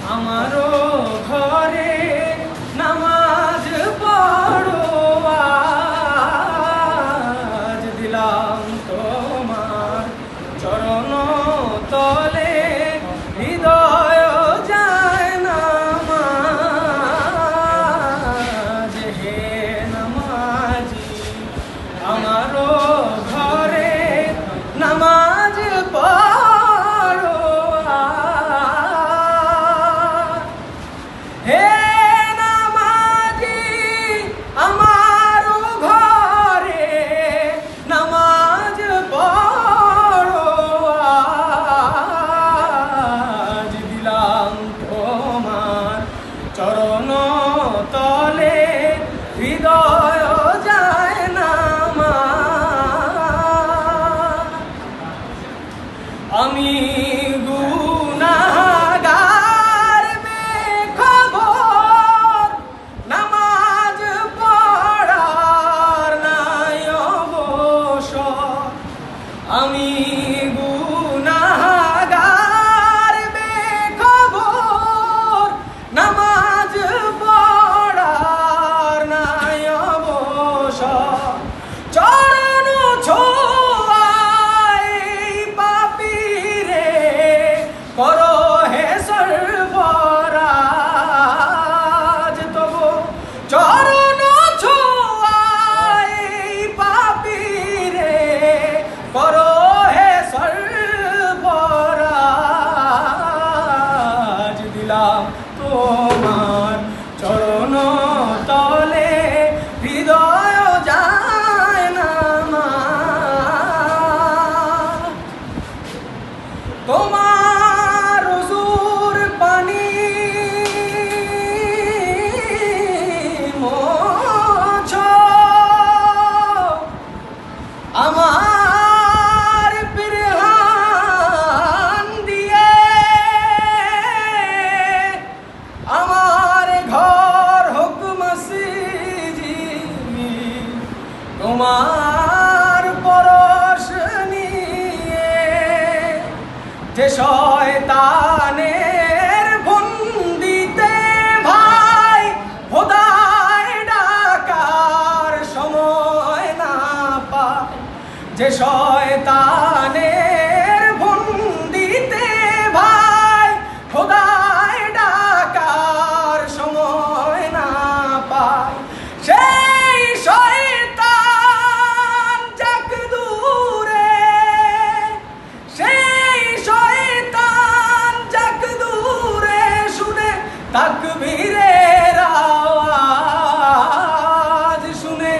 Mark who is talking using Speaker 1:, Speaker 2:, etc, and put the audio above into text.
Speaker 1: আমারও ঘরে নামাজ পড়ো আজ দিলাম তোমার চরণ তলে হৃদয় যায় নামাজ হে নামাজি আমারও ঘরে নামাজ পড়ো হে নামাজি আমারও ঘরে নামাজ পড়ো আজ দিলাম তোমার চরণ তলে হৃদয় যায় নামাজ আমি গুনাহগার বেখবর নামাজ পড়ার নাই অবসর আমি গুনাহগার বেখবর নামাজ পড়ার নাই অবসর চরণ ছোঁয়ায় পাপীরে করো হে সর্বরাজ তবু চরণ ছোঁয়ায় পাপীরে করো হে সর্বরাজ দিলাম তোমার চরণ তলে হৃদয় যায় নামাজ তোমার হুজুর পানি মোছো আমার পিরহান দিয়ে আমার ঘর হোক মসজিদ তোমার পরশ নিয়ে যে শয়তানের বন্দিতে ভাই খোদায় ডাকার সময় না পায় যে শয়তানের বন্দিতে ভাই খোদায় ডাকার সময় না পায় সেই শয়তান যাক দূরে সেই শয়তান যাক দূরে শুনে তাকবীরের আওয়াজ শুনে